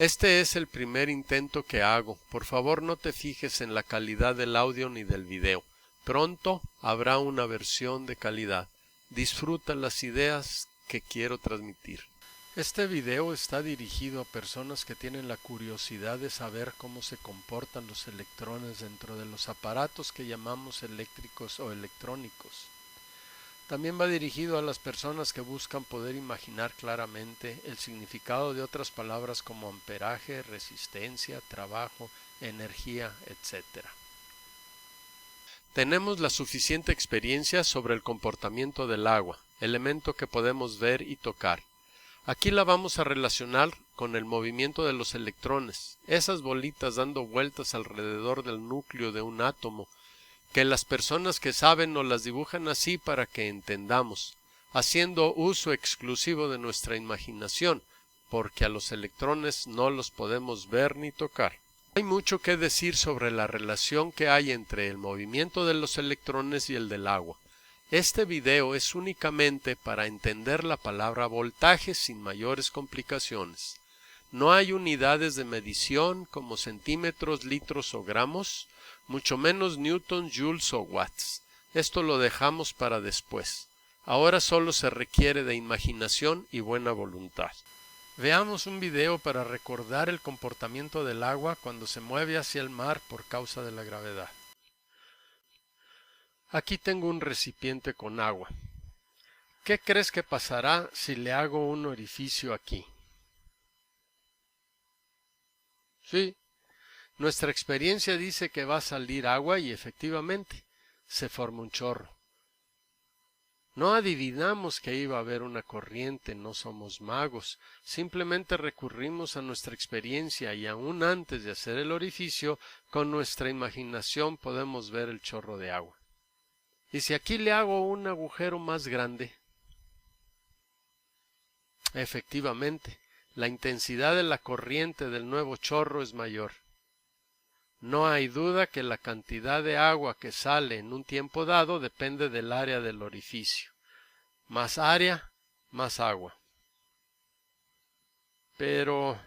Este es el primer intento que hago. Por favor, no te fijes en la calidad del audio ni del video. Pronto habrá una versión de calidad. Disfruta las ideas que quiero transmitir. Este video está dirigido a personas que tienen la curiosidad de saber cómo se comportan los electrones dentro de los aparatos que llamamos eléctricos o electrónicos. También va dirigido a las personas que buscan poder imaginar claramente el significado de otras palabras como amperaje, resistencia, trabajo, energía, etc. Tenemos la suficiente experiencia sobre el comportamiento del agua, elemento que podemos ver y tocar. Aquí la vamos a relacionar con el movimiento de los electrones, esas bolitas dando vueltas alrededor del núcleo de un átomo, que las personas que saben nos las dibujan así para que entendamos, haciendo uso exclusivo de nuestra imaginación, porque a los electrones no los podemos ver ni tocar. Hay mucho que decir sobre la relación que hay entre el movimiento de los electrones y el del agua. Este video es únicamente para entender la palabra voltaje sin mayores complicaciones. No hay unidades de medición como centímetros, litros o gramos, mucho menos newtons, joules o watts. Esto lo dejamos para después. Ahora solo se requiere de imaginación y buena voluntad. Veamos un video para recordar el comportamiento del agua cuando se mueve hacia el mar por causa de la gravedad. Aquí tengo un recipiente con agua. ¿Qué crees que pasará si le hago un orificio aquí? Sí, nuestra experiencia dice que va a salir agua y efectivamente se forma un chorro. No adivinamos que iba a haber una corriente, no somos magos, simplemente recurrimos a nuestra experiencia y aún antes de hacer el orificio, con nuestra imaginación podemos ver el chorro de agua. ¿Y si aquí le hago un agujero más grande? Efectivamente, la intensidad de la corriente del nuevo chorro es mayor. No hay duda que la cantidad de agua que sale en un tiempo dado depende del área del orificio. Más área, más agua. Pero,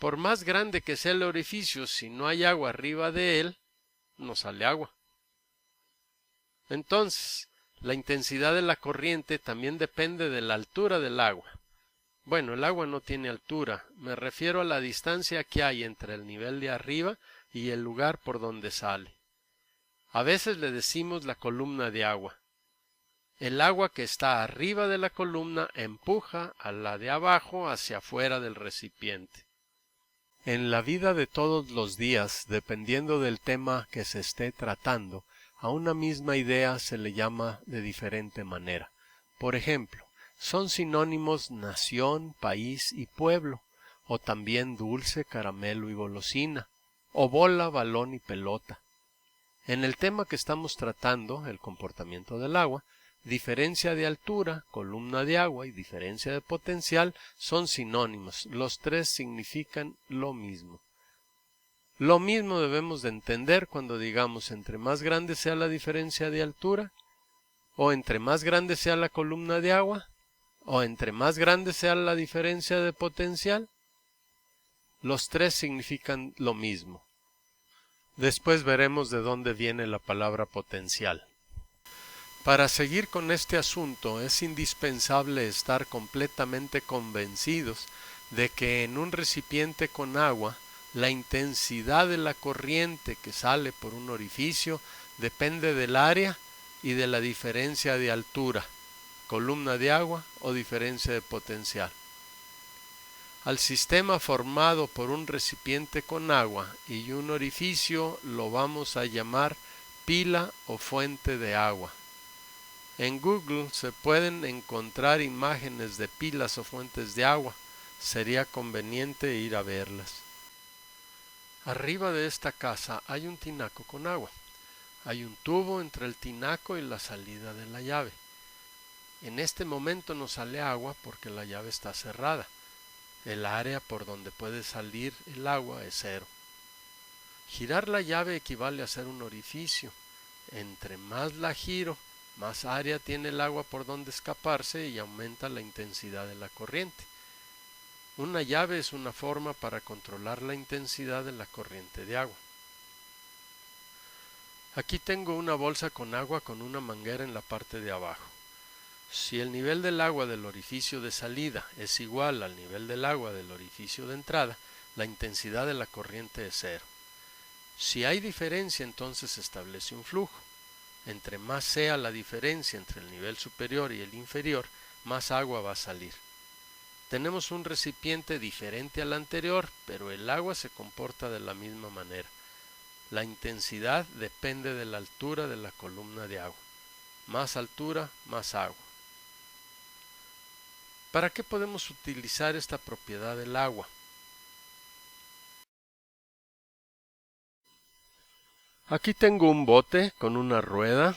por más grande que sea el orificio, si no hay agua arriba de él, no sale agua. Entonces, la intensidad de la corriente también depende de la altura del agua. Bueno, el agua no tiene altura, me refiero a la distancia que hay entre el nivel de arriba y el lugar por donde sale. A veces le decimos la columna de agua. El agua que está arriba de la columna empuja a la de abajo hacia afuera del recipiente. En la vida de todos los días, dependiendo del tema que se esté tratando, a una misma idea se le llama de diferente manera. Por ejemplo, son sinónimos nación, país y pueblo, o también dulce, caramelo y golosina, o bola, balón y pelota. En el tema que estamos tratando, el comportamiento del agua, diferencia de altura, columna de agua y diferencia de potencial son sinónimos. Los tres significan lo mismo. Lo mismo debemos de entender cuando digamos entre más grande sea la diferencia de altura, o entre más grande sea la columna de agua, o entre más grande sea la diferencia de potencial. Los tres significan lo mismo. Después veremos de dónde viene la palabra potencial. Para seguir con este asunto es indispensable estar completamente convencidos de que en un recipiente con agua la intensidad de la corriente que sale por un orificio depende del área y de la diferencia de altura, columna de agua o diferencia de potencial. Al sistema formado por un recipiente con agua y un orificio lo vamos a llamar pila o fuente de agua. En Google se pueden encontrar imágenes de pilas o fuentes de agua. Sería conveniente ir a verlas. Arriba de esta casa hay un tinaco con agua. Hay un tubo entre el tinaco y la salida de la llave. En este momento no sale agua porque la llave está cerrada. El área por donde puede salir el agua es cero. Girar la llave equivale a hacer un orificio. Entre más la giro, más área tiene el agua por donde escaparse y aumenta la intensidad de la corriente. Una llave es una forma para controlar la intensidad de la corriente de agua. Aquí tengo una bolsa con agua con una manguera en la parte de abajo. Si el nivel del agua del orificio de salida es igual al nivel del agua del orificio de entrada, la intensidad de la corriente es cero. Si hay diferencia, entonces se establece un flujo. Entre más sea la diferencia entre el nivel superior y el inferior, más agua va a salir. Tenemos un recipiente diferente al anterior, pero el agua se comporta de la misma manera. La intensidad depende de la altura de la columna de agua. Más altura, más agua. ¿Para qué podemos utilizar esta propiedad del agua? Aquí tengo un bote con una rueda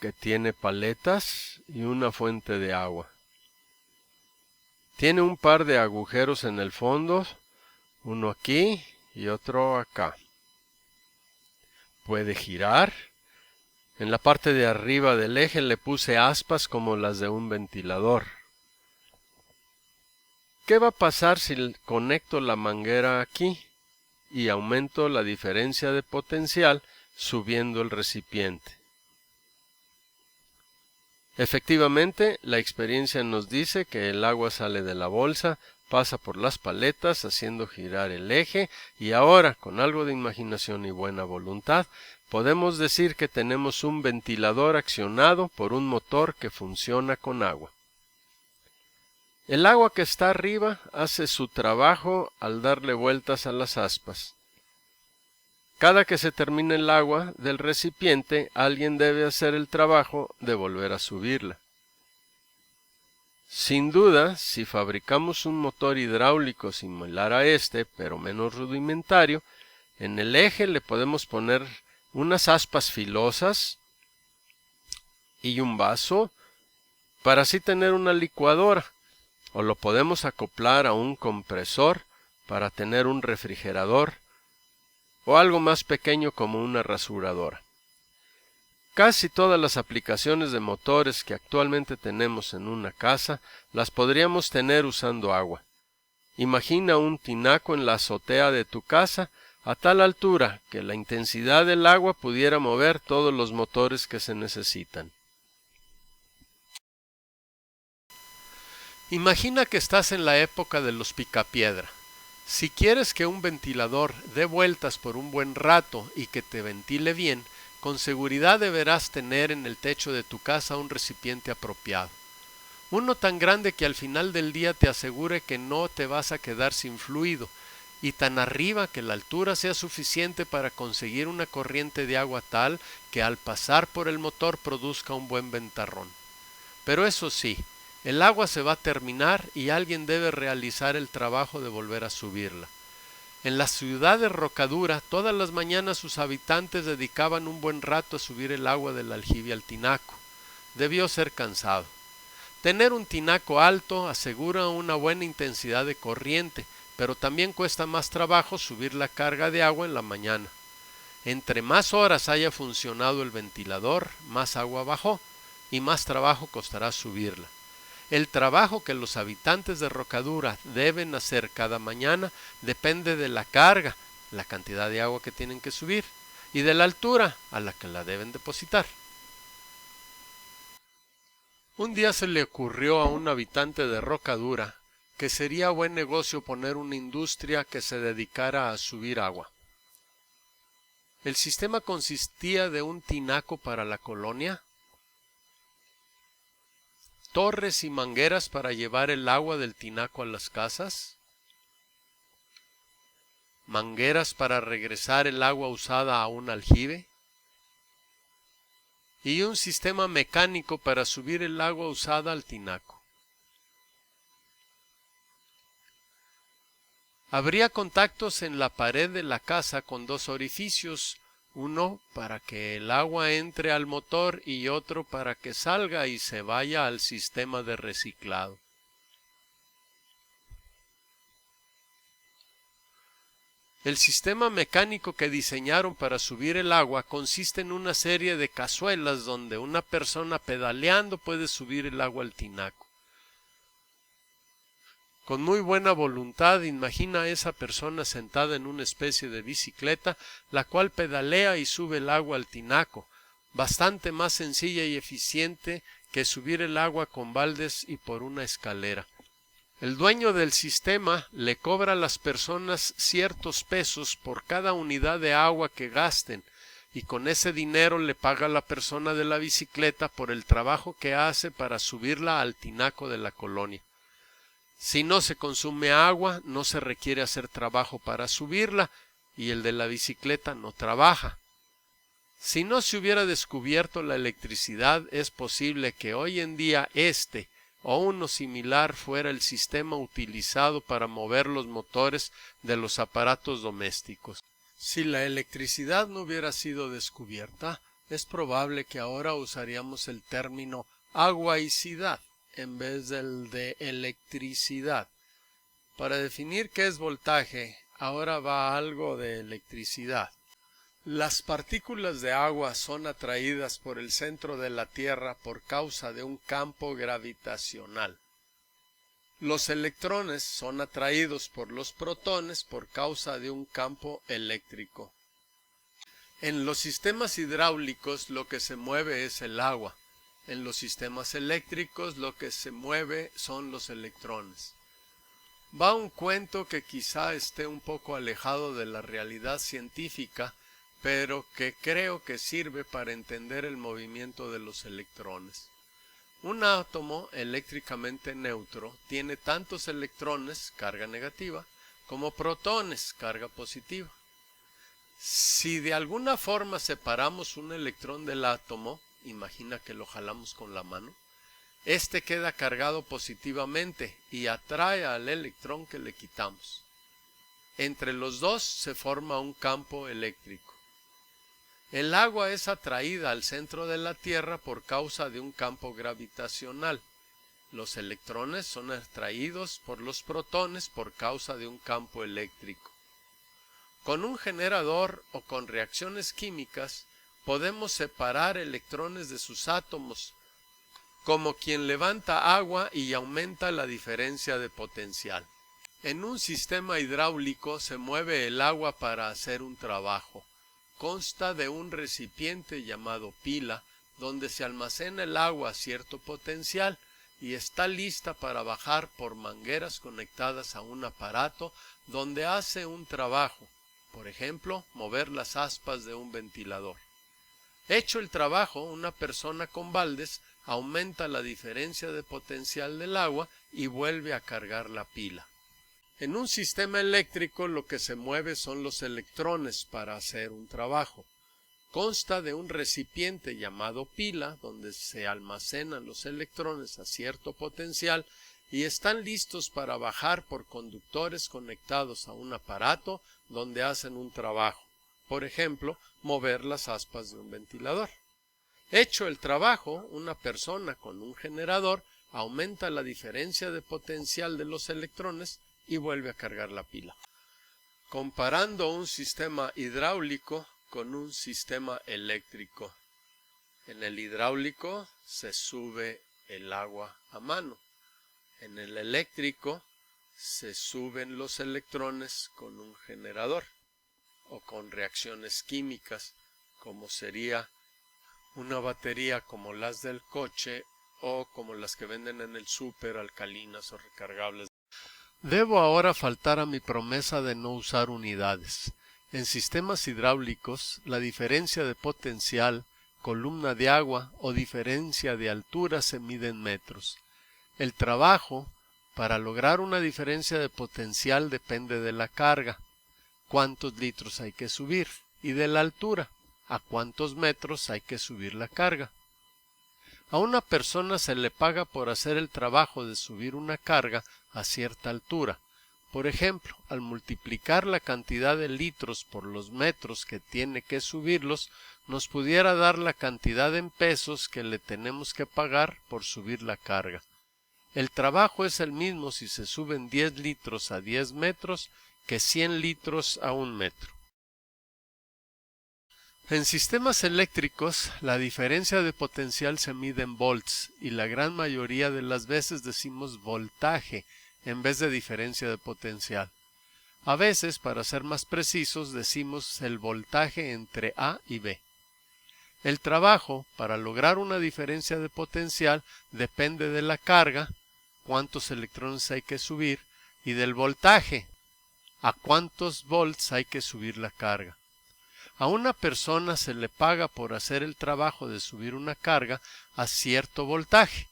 que tiene paletas y una fuente de agua. Tiene un par de agujeros en el fondo, uno aquí y otro acá. Puede girar. En la parte de arriba del eje le puse aspas como las de un ventilador. ¿Qué va a pasar si conecto la manguera aquí y aumento la diferencia de potencial subiendo el recipiente? Efectivamente, la experiencia nos dice que el agua sale de la bolsa, pasa por las paletas haciendo girar el eje y ahora, con algo de imaginación y buena voluntad, podemos decir que tenemos un ventilador accionado por un motor que funciona con agua. El agua que está arriba hace su trabajo al darle vueltas a las aspas. Cada que se termina el agua del recipiente, alguien debe hacer el trabajo de volver a subirla. Sin duda, si fabricamos un motor hidráulico similar a este, pero menos rudimentario, en el eje le podemos poner unas aspas filosas y un vaso para así tener una licuadora, o lo podemos acoplar a un compresor para tener un refrigerador o algo más pequeño como una rasuradora. Casi todas las aplicaciones de motores que actualmente tenemos en una casa las podríamos tener usando agua. Imagina un tinaco en la azotea de tu casa a tal altura que la intensidad del agua pudiera mover todos los motores que se necesitan. Imagina que estás en la época de los picapiedra. Si quieres que un ventilador dé vueltas por un buen rato y que te ventile bien, con seguridad deberás tener en el techo de tu casa un recipiente apropiado. Uno tan grande que al final del día te asegure que no te vas a quedar sin fluido, y tan arriba que la altura sea suficiente para conseguir una corriente de agua tal que al pasar por el motor produzca un buen ventarrón. Pero eso sí, el agua se va a terminar y alguien debe realizar el trabajo de volver a subirla. En la ciudad de Rocadura, todas las mañanas sus habitantes dedicaban un buen rato a subir el agua del aljibe al tinaco. Debió ser cansado. Tener un tinaco alto asegura una buena intensidad de corriente, pero también cuesta más trabajo subir la carga de agua en la mañana. Entre más horas haya funcionado el ventilador, más agua bajó y más trabajo costará subirla. El trabajo que los habitantes de Rocadura deben hacer cada mañana depende de la carga, la cantidad de agua que tienen que subir, y de la altura a la que la deben depositar. Un día se le ocurrió a un habitante de Rocadura que sería buen negocio poner una industria que se dedicara a subir agua. El sistema consistía de un tinaco para la colonia, torres y mangueras para llevar el agua del tinaco a las casas, mangueras para regresar el agua usada a un aljibe y un sistema mecánico para subir el agua usada al tinaco. Habría contactos en la pared de la casa con dos orificios, uno para que el agua entre al motor y otro para que salga y se vaya al sistema de reciclado. El sistema mecánico que diseñaron para subir el agua consiste en una serie de cazuelas donde una persona pedaleando puede subir el agua al tinaco. Con muy buena voluntad, imagina a esa persona sentada en una especie de bicicleta, la cual pedalea y sube el agua al tinaco, bastante más sencilla y eficiente que subir el agua con baldes y por una escalera. El dueño del sistema le cobra a las personas ciertos pesos por cada unidad de agua que gasten, y con ese dinero le paga a la persona de la bicicleta por el trabajo que hace para subirla al tinaco de la colonia. Si no se consume agua, no se requiere hacer trabajo para subirla, y el de la bicicleta no trabaja. Si no se hubiera descubierto la electricidad, es posible que hoy en día este o uno similar fuera el sistema utilizado para mover los motores de los aparatos domésticos. Si la electricidad no hubiera sido descubierta, es probable que ahora usaríamos el término aguaicidad en vez del de electricidad. Para definir qué es voltaje, ahora va algo de electricidad. Las partículas de agua son atraídas por el centro de la Tierra por causa de un campo gravitacional. Los electrones son atraídos por los protones por causa de un campo eléctrico. En los sistemas hidráulicos lo que se mueve es el agua. En los sistemas eléctricos lo que se mueve son los electrones. Va un cuento que quizá esté un poco alejado de la realidad científica, pero que creo que sirve para entender el movimiento de los electrones. Un átomo eléctricamente neutro tiene tantos electrones, carga negativa, como protones, carga positiva. Si de alguna forma separamos un electrón del átomo, imagina que lo jalamos con la mano, este queda cargado positivamente y atrae al electrón que le quitamos. Entre los dos se forma un campo eléctrico. El agua es atraída al centro de la Tierra por causa de un campo gravitacional. Los electrones son atraídos por los protones por causa de un campo eléctrico. Con un generador o con reacciones químicas podemos separar electrones de sus átomos, como quien levanta agua y aumenta la diferencia de potencial. En un sistema hidráulico se mueve el agua para hacer un trabajo. Consta de un recipiente llamado pila, donde se almacena el agua a cierto potencial y está lista para bajar por mangueras conectadas a un aparato donde hace un trabajo, por ejemplo, mover las aspas de un ventilador. Hecho el trabajo, una persona con baldes aumenta la diferencia de potencial del agua y vuelve a cargar la pila. En un sistema eléctrico lo que se mueve son los electrones para hacer un trabajo. Consta de un recipiente llamado pila donde se almacenan los electrones a cierto potencial y están listos para bajar por conductores conectados a un aparato donde hacen un trabajo. Por ejemplo, mover las aspas de un ventilador. Hecho el trabajo, una persona con un generador aumenta la diferencia de potencial de los electrones y vuelve a cargar la pila. Comparando un sistema hidráulico con un sistema eléctrico. En el hidráulico se sube el agua a mano. En el eléctrico se suben los electrones con un generador o con reacciones químicas, como sería una batería como las del coche o como las que venden en el súper, alcalinas o recargables. Debo ahora faltar a mi promesa de no usar unidades. En sistemas hidráulicos, la diferencia de potencial, columna de agua o diferencia de altura se mide en metros. El trabajo para lograr una diferencia de potencial depende de la carga, cuántos litros hay que subir, y de la altura, a cuántos metros hay que subir la carga. A una persona se le paga por hacer el trabajo de subir una carga a cierta altura. Por ejemplo, al multiplicar la cantidad de litros por los metros que tiene que subirlos, nos pudiera dar la cantidad en pesos que le tenemos que pagar por subir la carga. El trabajo es el mismo si se suben 10 litros a 10 metros que 100 litros a 1 metro. En sistemas eléctricos, la diferencia de potencial se mide en volts y la gran mayoría de las veces decimos voltaje en vez de diferencia de potencial. A veces, para ser más precisos, decimos el voltaje entre A y B. El trabajo para lograr una diferencia de potencial depende de la carga, cuántos electrones hay que subir, y del voltaje, a cuántos volts hay que subir la carga. A una persona se le paga por hacer el trabajo de subir una carga a cierto voltaje,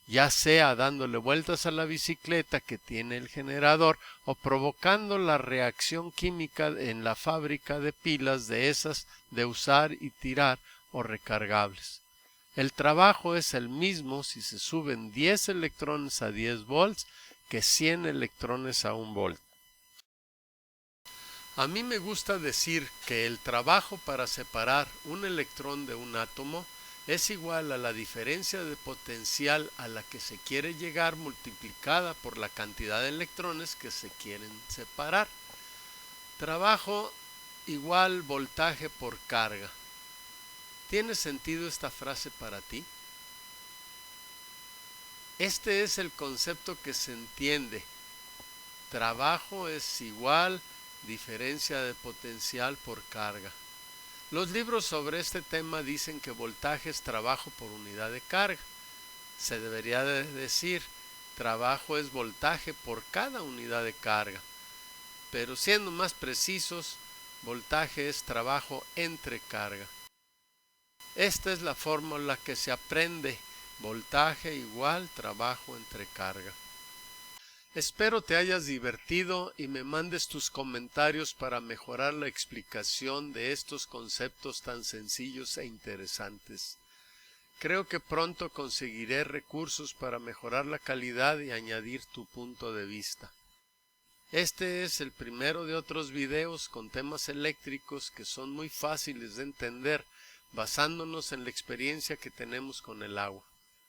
ya sea dándole vueltas a la bicicleta que tiene el generador o provocando la reacción química en la fábrica de pilas de esas de usar y tirar o recargables. El trabajo es el mismo si se suben 10 electrones a 10 volts que 100 electrones a 1 volt. A mí me gusta decir que el trabajo para separar un electrón de un átomo es igual a la diferencia de potencial a la que se quiere llegar multiplicada por la cantidad de electrones que se quieren separar. Trabajo igual voltaje por carga. ¿Tiene sentido esta frase para ti? Este es el concepto que se entiende. Trabajo es igual diferencia de potencial por carga. Los libros sobre este tema dicen que voltaje es trabajo por unidad de carga. Se debería de decir trabajo es voltaje por cada unidad de carga. Pero siendo más precisos, voltaje es trabajo entre carga. Esta es la fórmula que se aprende. Voltaje igual trabajo entre carga. Espero te hayas divertido y me mandes tus comentarios para mejorar la explicación de estos conceptos tan sencillos e interesantes. Creo que pronto conseguiré recursos para mejorar la calidad y añadir tu punto de vista. Este es el primero de otros videos con temas eléctricos que son muy fáciles de entender basándonos en la experiencia que tenemos con el agua.